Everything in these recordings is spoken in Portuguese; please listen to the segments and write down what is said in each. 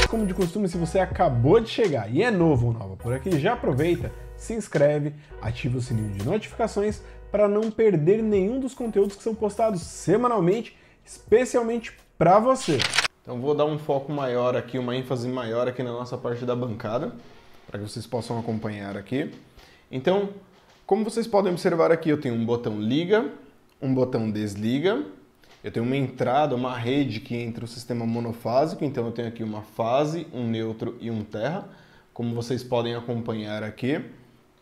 Como de costume, se você acabou de chegar e é novo ou nova por aqui, já aproveita, se inscreve, ativa o sininho de notificações para não perder nenhum dos conteúdos que são postados semanalmente, especialmente para você. Então vou dar um foco maior aqui, uma ênfase maior aqui na nossa parte da bancada, para que vocês possam acompanhar aqui. Então, como vocês podem observar aqui, eu tenho um botão liga, um botão desliga, eu tenho uma entrada, uma rede que entra o sistema monofásico, então eu tenho aqui uma fase, um neutro e um terra, como vocês podem acompanhar aqui.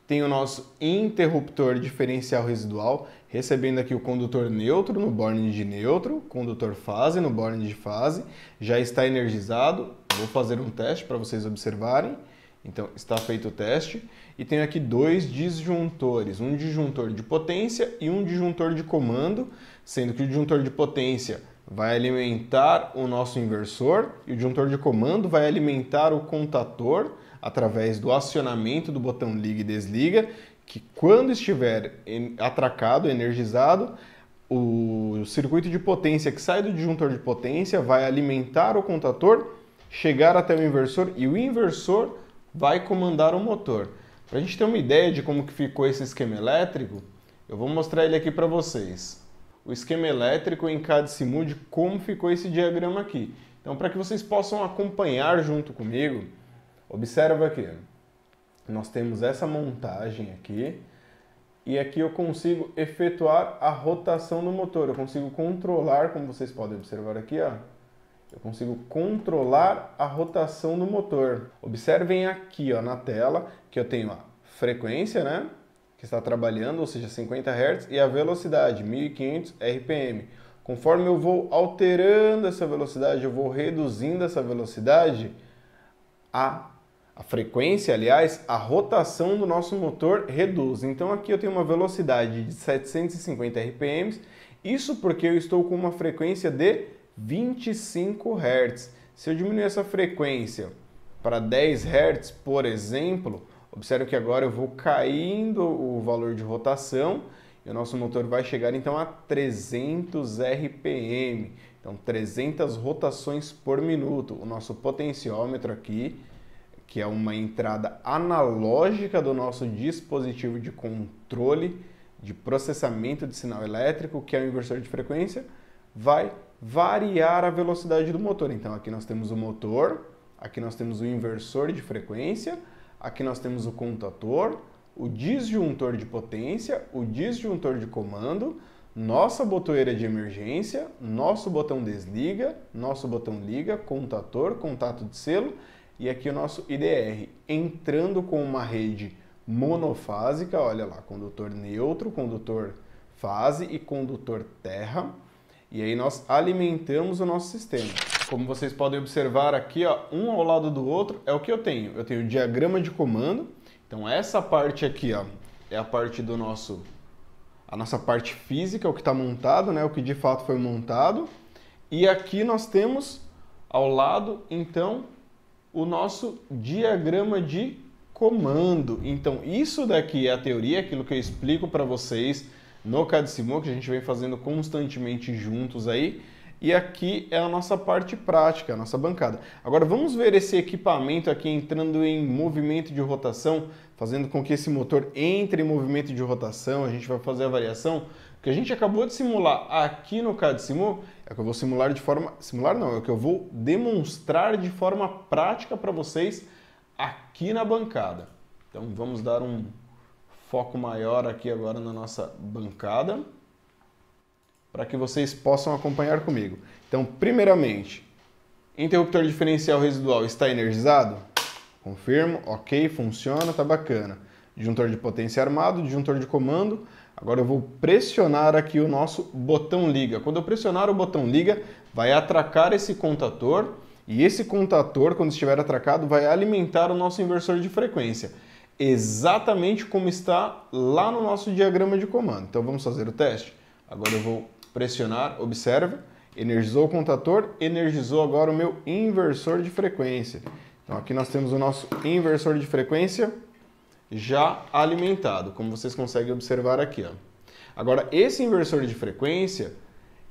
Tem o nosso interruptor diferencial residual, recebendo aqui o condutor neutro no borne de neutro, condutor fase no borne de fase, já está energizado. Vou fazer um teste para vocês observarem. Então, está feito o teste. E tenho aqui dois disjuntores, um disjuntor de potência e um disjuntor de comando, sendo que o disjuntor de potência vai alimentar o nosso inversor e o disjuntor de comando vai alimentar o contator através do acionamento do botão liga e desliga, que quando estiver atracado, energizado, o circuito de potência que sai do disjuntor de potência vai alimentar o contator, chegar até o inversor e o inversor vai comandar o motor. Para a gente ter uma ideia de como que ficou esse esquema elétrico, eu vou mostrar ele aqui para vocês. O esquema elétrico em CAD-Simu de como ficou esse diagrama aqui. Então, para que vocês possam acompanhar junto comigo, observa aqui. Nós temos essa montagem aqui e aqui eu consigo efetuar a rotação do motor. Eu consigo controlar, como vocês podem observar aqui, ó. Eu consigo controlar a rotação do motor. Observem aqui, ó, na tela que eu tenho a frequência, né, que está trabalhando, ou seja, 50 Hz, e a velocidade, 1500 RPM. Conforme eu vou alterando essa velocidade, eu vou reduzindo essa velocidade, a frequência, aliás, a rotação do nosso motor reduz. Então aqui eu tenho uma velocidade de 750 RPM, isso porque eu estou com uma frequência de 25 Hz. Se eu diminuir essa frequência para 10 Hz, por exemplo, observe que agora eu vou caindo o valor de rotação e o nosso motor vai chegar então a 300 RPM. Então 300 rotações por minuto. O nosso potenciômetro aqui, que é uma entrada analógica do nosso dispositivo de controle de processamento de sinal elétrico, que é o inversor de frequência, vai variar a velocidade do motor. Então aqui nós temos o motor, aqui nós temos o inversor de frequência, aqui nós temos o contator, o disjuntor de potência, o disjuntor de comando, nossa botoeira de emergência, nosso botão desliga, nosso botão liga, contator, contato de selo e aqui o nosso IDR, entrando com uma rede monofásica, olha lá, condutor neutro, condutor fase e condutor terra. E aí nós alimentamos o nosso sistema. Como vocês podem observar aqui, ó, um ao lado do outro é o que eu tenho. Eu tenho o diagrama de comando. Então essa parte aqui, ó, é a parte do a nossa parte física, o que está montado, né, o que de fato foi montado. E aqui nós temos ao lado, então, o nosso diagrama de comando. Então isso daqui é a teoria, aquilo que eu explico para vocês no CAD-Simu, que a gente vem fazendo constantemente juntos aí, e aqui é a nossa parte prática, a nossa bancada. Agora vamos ver esse equipamento aqui entrando em movimento de rotação, fazendo com que esse motor entre em movimento de rotação, a gente vai fazer a variação. O que a gente acabou de simular aqui no CAD-Simu é o que eu vou simular de forma... Simular não, é o que eu vou demonstrar de forma prática para vocês aqui na bancada. Então vamos dar um foco maior aqui agora na nossa bancada, para que vocês possam acompanhar comigo. Então, primeiramente, interruptor diferencial residual está energizado? Confirmo, ok, funciona, tá bacana. Disjuntor de potência armado, disjuntor de comando. Agora eu vou pressionar aqui o nosso botão liga. Quando eu pressionar o botão liga, vai atracar esse contator, e esse contator, quando estiver atracado, vai alimentar o nosso inversor de frequência. Exatamente como está lá no nosso diagrama de comando. Então vamos fazer o teste. Agora eu vou pressionar, observa, energizou o contator, energizou agora o meu inversor de frequência. Então aqui nós temos o nosso inversor de frequência já alimentado, como vocês conseguem observar aqui, ó. Agora, esse inversor de frequência,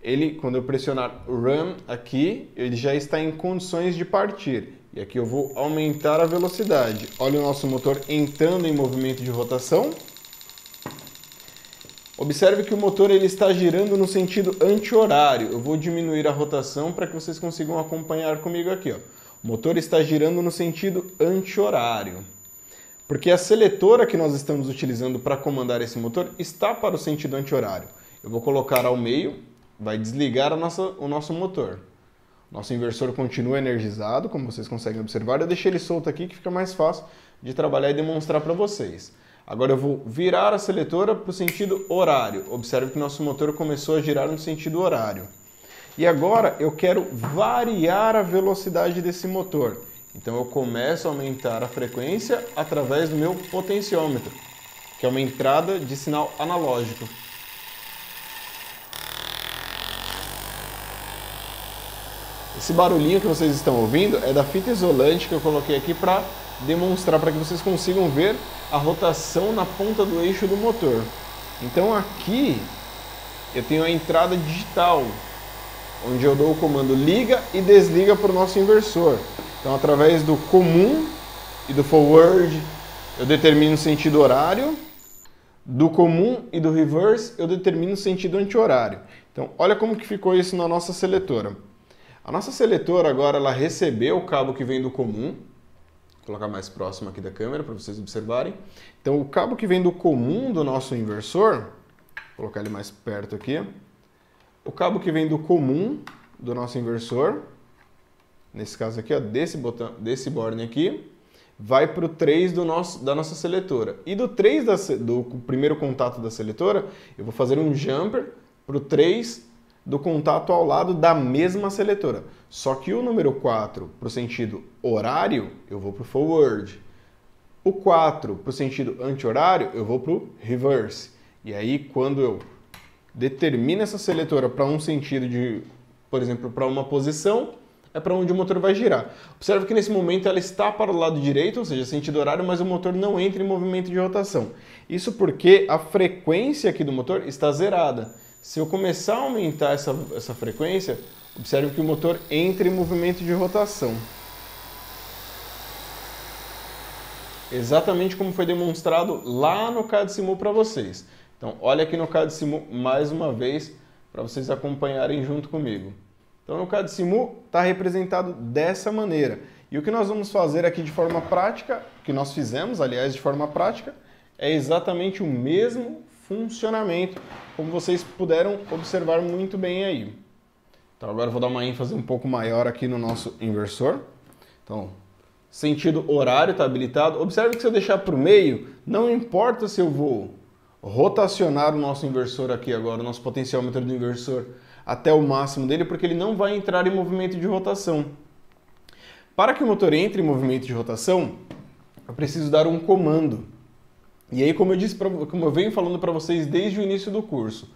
ele, quando eu pressionar Run aqui, ele já está em condições de partir. E aqui eu vou aumentar a velocidade. Olha o nosso motor entrando em movimento de rotação. Observe que o motor ele está girando no sentido anti-horário. Eu vou diminuir a rotação para que vocês consigam acompanhar comigo aqui, ó. O motor está girando no sentido anti-horário. Porque a seletora que nós estamos utilizando para comandar esse motor está para o sentido anti-horário. Eu vou colocar ao meio, vai desligar o nosso motor. Nosso inversor continua energizado, como vocês conseguem observar. Eu deixei ele solto aqui que fica mais fácil de trabalhar e demonstrar para vocês. Agora eu vou virar a seletora para o sentido horário. Observe que nosso motor começou a girar no sentido horário. E agora eu quero variar a velocidade desse motor. Então eu começo a aumentar a frequência através do meu potenciômetro, que é uma entrada de sinal analógico. Esse barulhinho que vocês estão ouvindo é da fita isolante que eu coloquei aqui para demonstrar, para que vocês consigam ver a rotação na ponta do eixo do motor. Então aqui eu tenho a entrada digital, onde eu dou o comando liga e desliga para o nosso inversor. Então através do comum e do forward eu determino o sentido horário, do comum e do reverse eu determino o sentido anti-horário. Então olha como que ficou isso na nossa seletora. A nossa seletora agora ela recebeu o cabo que vem do comum. Vou colocar mais próximo aqui da câmera para vocês observarem. Então o cabo que vem do comum do nosso inversor, vou colocar ele mais perto aqui. O cabo que vem do comum do nosso inversor, nesse caso aqui, ó, desse borne aqui, vai para o 3 da nossa seletora. E do 3 do primeiro contato da seletora, eu vou fazer um jumper para o 3 do contato ao lado da mesma seletora. Só que o número 4 para o sentido horário, eu vou para o forward. O 4 para o sentido anti-horário, eu vou para o reverse. E aí, quando eu determino essa seletora para um sentido de, por exemplo, para uma posição, é para onde o motor vai girar. Observe que nesse momento ela está para o lado direito, ou seja, sentido horário, mas o motor não entra em movimento de rotação. Isso porque a frequência aqui do motor está zerada. Se eu começar a aumentar essa frequência, observe que o motor entra em movimento de rotação. Exatamente como foi demonstrado lá no CAD Simu para vocês. Então, olha aqui no CAD Simu mais uma vez, para vocês acompanharem junto comigo. Então, no CAD Simu está representado dessa maneira. E o que nós vamos fazer aqui de forma prática, que nós fizemos, aliás, de forma prática, é exatamente o mesmo funcionamento, como vocês puderam observar muito bem aí. Então agora eu vou dar uma ênfase um pouco maior aqui no nosso inversor. Então, sentido horário está habilitado. Observe que se eu deixar para o meio, não importa se eu vou rotacionar o nosso inversor aqui agora, o nosso potenciômetro do inversor, até o máximo dele, porque ele não vai entrar em movimento de rotação. Para que o motor entre em movimento de rotação, eu preciso dar um comando. E aí, como eu venho falando para vocês desde o início do curso,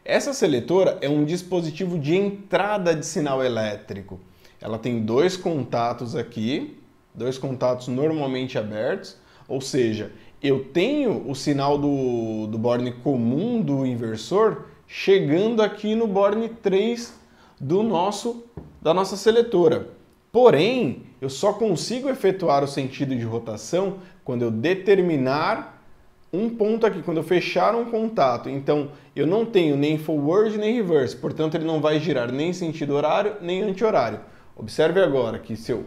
essa seletora é um dispositivo de entrada de sinal elétrico. Ela tem dois contatos aqui, dois contatos normalmente abertos, ou seja, eu tenho o sinal do borne comum do inversor chegando aqui no borne 3 da nossa seletora. Porém, eu só consigo efetuar o sentido de rotação quando eu determinar um ponto aqui, quando eu fechar um contato. Então, eu não tenho nem forward nem reverse, portanto ele não vai girar nem sentido horário nem anti-horário. Observe agora que se eu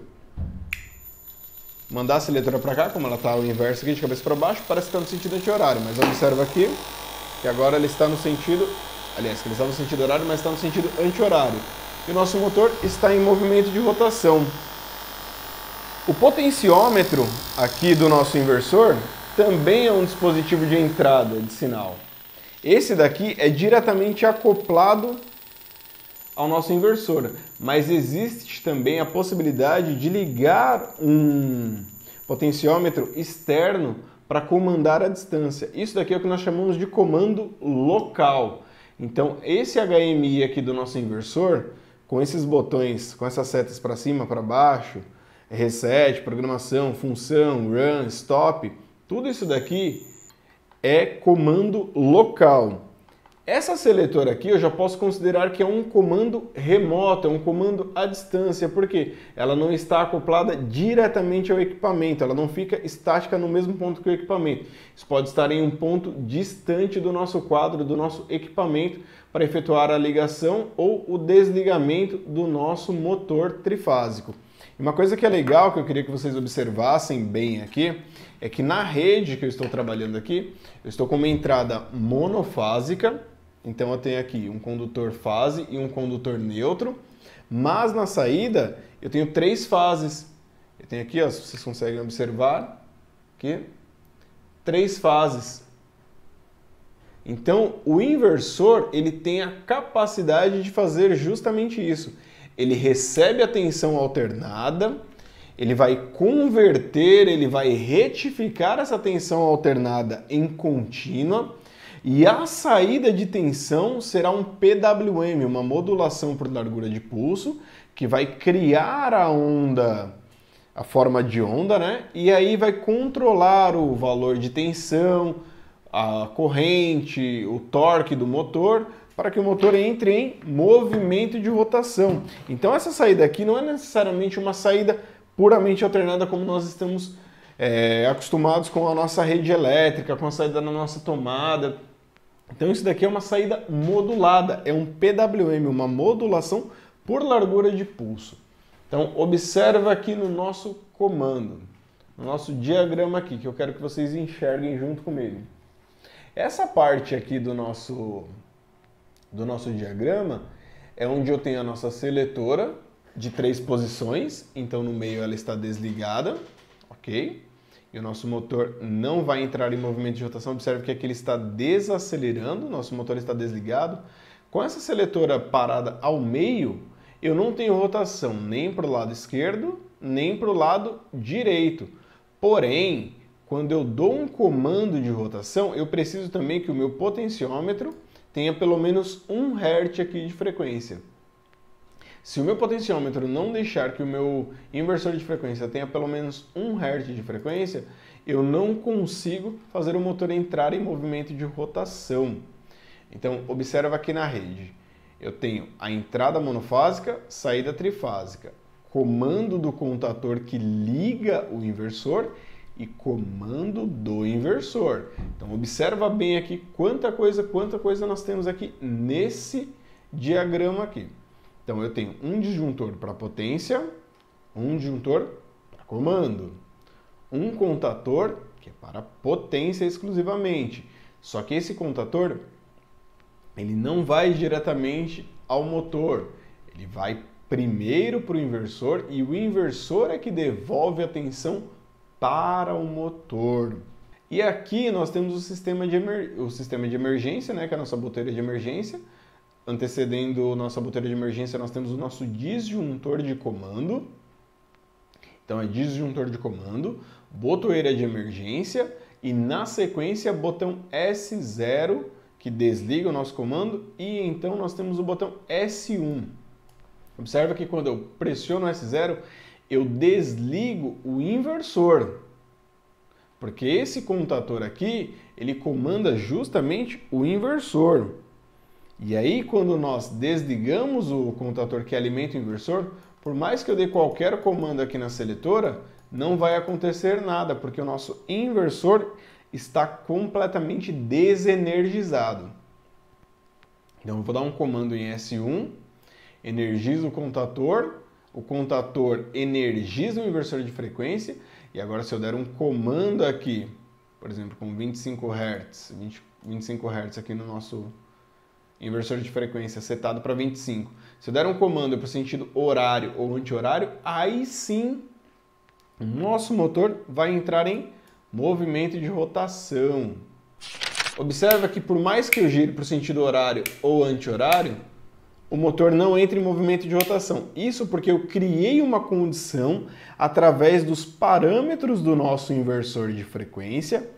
mandar a seletora para cá, como ela está ao inverso aqui de cabeça para baixo, parece que está no sentido anti-horário, mas observa aqui que agora ele está no sentido, aliás, que ele está no sentido horário, mas está no sentido anti-horário. E o nosso motor está em movimento de rotação. O potenciômetro aqui do nosso inversor também é um dispositivo de entrada de sinal. Esse daqui é diretamente acoplado ao nosso inversor, mas existe também a possibilidade de ligar um potenciômetro externo para comandar a distância. Isso daqui é o que nós chamamos de comando local. Então, esse HMI aqui do nosso inversor, com esses botões, com essas setas para cima, para baixo, reset, programação, função, run, stop, Tudo isso daqui é comando local. Essa seletora aqui eu já posso considerar que é um comando remoto, é um comando à distância, porque ela não está acoplada diretamente ao equipamento, ela não fica estática no mesmo ponto que o equipamento. Isso pode estar em um ponto distante do nosso quadro, do nosso equipamento, para efetuar a ligação ou o desligamento do nosso motor trifásico. E uma coisa que é legal, que eu queria que vocês observassem bem aqui, é que na rede que eu estou trabalhando aqui, eu estou com uma entrada monofásica. Então eu tenho aqui um condutor fase e um condutor neutro, mas na saída eu tenho 3 fases. Eu tenho aqui, ó, se vocês conseguem observar, aqui, 3 fases. Então o inversor ele tem a capacidade de fazer justamente isso. Ele recebe a tensão alternada, ele vai converter, ele vai retificar essa tensão alternada em contínua. E a saída de tensão será um PWM, uma modulação por largura de pulso, que vai criar a onda, a forma de onda, né? E aí vai controlar o valor de tensão, a corrente, o torque do motor, para que o motor entre em movimento de rotação. Então essa saída aqui não é necessariamente uma saída puramente alternada como nós estamos acostumados com a nossa rede elétrica, com a saída na nossa tomada. Então isso daqui é uma saída modulada, é um PWM, uma modulação por largura de pulso. Então observa aqui no nosso comando, no nosso diagrama aqui, que eu quero que vocês enxerguem junto comigo. Essa parte aqui do nosso diagrama é onde eu tenho a nossa seletora de 3 posições, então no meio ela está desligada, ok? E o nosso motor não vai entrar em movimento de rotação. Observe que aqui ele está desacelerando, nosso motor está desligado. Com essa seletora parada ao meio, eu não tenho rotação nem para o lado esquerdo, nem para o lado direito. Porém, quando eu dou um comando de rotação, eu preciso também que o meu potenciômetro tenha pelo menos 1 Hz aqui de frequência. Se o meu potenciômetro não deixar que o meu inversor de frequência tenha pelo menos 1 Hz de frequência, eu não consigo fazer o motor entrar em movimento de rotação. Então, observa aqui na rede. Eu tenho a entrada monofásica, saída trifásica, comando do contator que liga o inversor e comando do inversor. Então, observa bem aqui quanta coisa nós temos aqui nesse diagrama aqui. Então eu tenho um disjuntor para potência, um disjuntor para comando, um contator que é para potência exclusivamente. Só que esse contator, ele não vai diretamente ao motor, ele vai primeiro para o inversor e o inversor é que devolve a tensão para o motor. E aqui nós temos o sistema de emergência, né, que é a nossa boteira de emergência. Antecedendo nossa boteira de emergência, nós temos o nosso disjuntor de comando. Então é disjuntor de comando, botoeira de emergência e na sequência botão S0 que desliga o nosso comando e então nós temos o botão S1. Observa que quando eu pressiono S0, eu desligo o inversor. Porque esse contator aqui, ele comanda justamente o inversor. E aí, quando nós desligamos o contator que alimenta o inversor, por mais que eu dê qualquer comando aqui na seletora, não vai acontecer nada, porque o nosso inversor está completamente desenergizado. Então, eu vou dar um comando em S1, energiza o contator energiza o inversor de frequência, e agora se eu der um comando aqui, por exemplo, com 25 Hz, 25 Hz aqui no nosso inversor de frequência setado para 25. Se eu der um comando para o sentido horário ou anti-horário, aí sim o nosso motor vai entrar em movimento de rotação. Observa que por mais que eu gire para o sentido horário ou anti-horário, o motor não entra em movimento de rotação. Isso porque eu criei uma condição através dos parâmetros do nosso inversor de frequência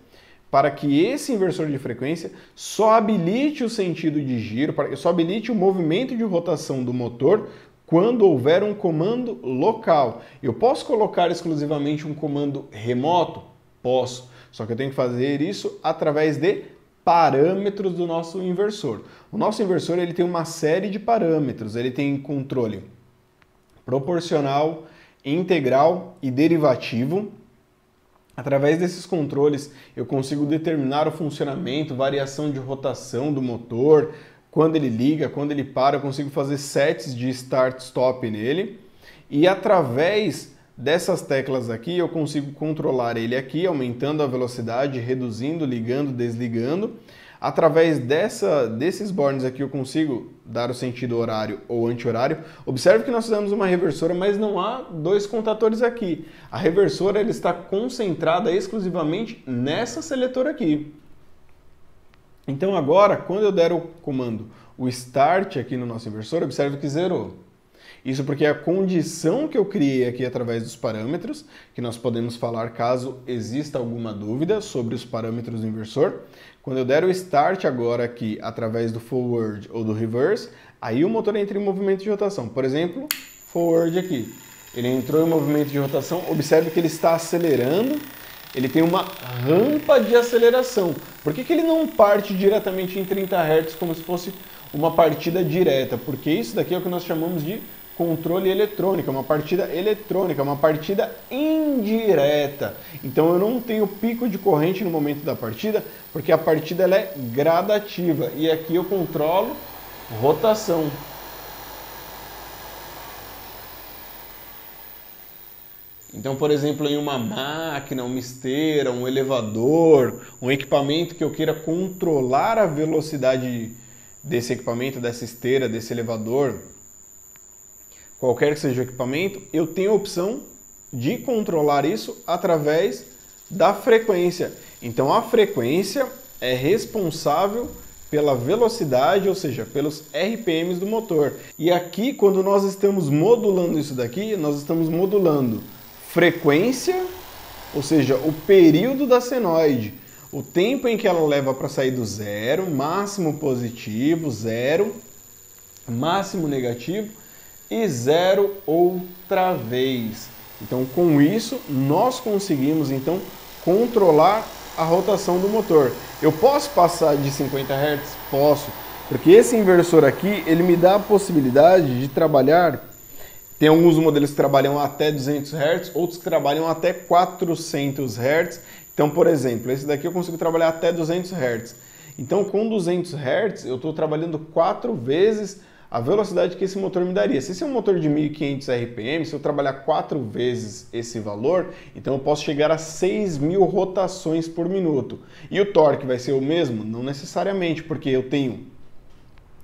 para que esse inversor de frequência só habilite o sentido de giro, para que só habilite o movimento de rotação do motor quando houver um comando local. Eu posso colocar exclusivamente um comando remoto? Posso. Só que eu tenho que fazer isso através de parâmetros do nosso inversor. O nosso inversor ele tem uma série de parâmetros, ele tem controle proporcional, integral e derivativo. Através desses controles eu consigo determinar o funcionamento, variação de rotação do motor, quando ele liga, quando ele para, eu consigo fazer sets de start-stop nele. E através dessas teclas aqui eu consigo controlar ele aqui, aumentando a velocidade, reduzindo, ligando, desligando. Através desses bornes aqui eu consigo dar o sentido horário ou anti-horário. Observe que nós fizemos uma reversora, mas não há dois contatores aqui. A reversora ela está concentrada exclusivamente nessa seletora aqui. Então agora, quando eu der o comando, o Start aqui no nosso inversor, observe que zerou. Isso porque é a condição que eu criei aqui através dos parâmetros, que nós podemos falar caso exista alguma dúvida sobre os parâmetros do inversor. Quando eu der o Start agora aqui através do Forward ou do Reverse, aí o motor entra em movimento de rotação. Por exemplo, Forward aqui. Ele entrou em movimento de rotação, observe que ele está acelerando, ele tem uma rampa de aceleração. Por que ele não parte diretamente em 30 Hz como se fosse uma partida direta? Porque isso daqui é o que nós chamamos de controle eletrônico, uma partida eletrônica, uma partida indireta. Então eu não tenho pico de corrente no momento da partida, porque a partida ela é gradativa. E aqui eu controlo rotação. Então, por exemplo, em uma máquina, uma esteira, um elevador, um equipamento que eu queira controlar a velocidade desse equipamento, dessa esteira, desse elevador, qualquer que seja o equipamento, eu tenho a opção de controlar isso através da frequência. Então a frequência é responsável pela velocidade, ou seja, pelos RPMs do motor. E aqui, quando nós estamos modulando isso daqui, nós estamos modulando frequência, ou seja, o período da senoide, o tempo em que ela leva para sair do zero, máximo positivo, zero, máximo negativo, e zero outra vez. Então, com isso, nós conseguimos então controlar a rotação do motor. Eu posso passar de 50 Hz? Posso, porque esse inversor aqui, ele me dá a possibilidade de trabalhar. Tem alguns modelos que trabalham até 200 Hz, outros que trabalham até 400 Hz. Então, por exemplo, esse daqui eu consigo trabalhar até 200 Hz. Então, com 200 Hz, eu estou trabalhando 4 vezes a velocidade que esse motor me daria. Se esse é um motor de 1500 RPM, se eu trabalhar 4 vezes esse valor, então eu posso chegar a 6.000 rotações por minuto. E o torque vai ser o mesmo? Não necessariamente, porque eu tenho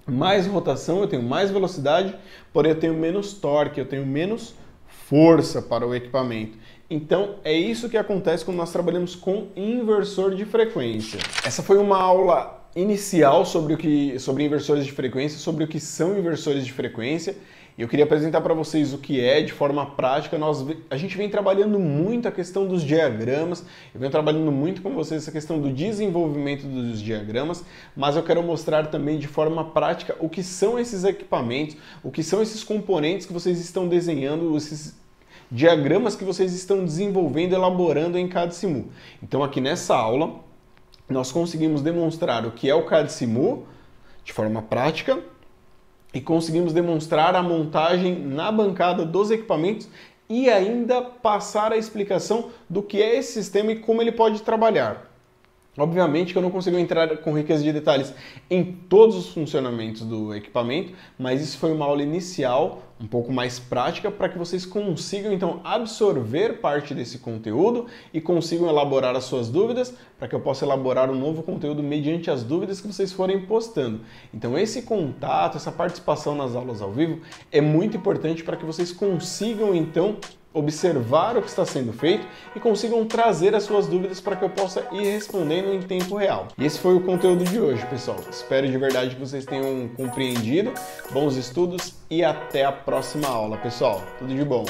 mais rotação, eu tenho mais velocidade, porém eu tenho menos torque, eu tenho menos força para o equipamento. Então é isso que acontece quando nós trabalhamos com inversor de frequência. Essa foi uma aula inicial sobre inversores de frequência, sobre o que são inversores de frequência. Eu queria apresentar para vocês o que é de forma prática. A gente vem trabalhando muito a questão dos diagramas, eu venho trabalhando muito com vocês essa questão do desenvolvimento dos diagramas, mas eu quero mostrar também de forma prática o que são esses equipamentos, o que são esses componentes que vocês estão desenhando, esses diagramas que vocês estão desenvolvendo, elaborando em CAD/CIMU. Então aqui nessa aula nós conseguimos demonstrar o que é o CAD/CIMU de forma prática e conseguimos demonstrar a montagem na bancada dos equipamentos e ainda passar a explicação do que é esse sistema e como ele pode trabalhar. Obviamente que eu não consigo entrar com riqueza de detalhes em todos os funcionamentos do equipamento, mas isso foi uma aula inicial, um pouco mais prática, para que vocês consigam então absorver parte desse conteúdo e consigam elaborar as suas dúvidas, para que eu possa elaborar um novo conteúdo mediante as dúvidas que vocês forem postando. Então esse contato, essa participação nas aulas ao vivo é muito importante para que vocês consigam então observar o que está sendo feito e consigam trazer as suas dúvidas para que eu possa ir respondendo em tempo real. E esse foi o conteúdo de hoje, pessoal. Espero de verdade que vocês tenham compreendido. Bons estudos e até a próxima aula, pessoal. Tudo de bom!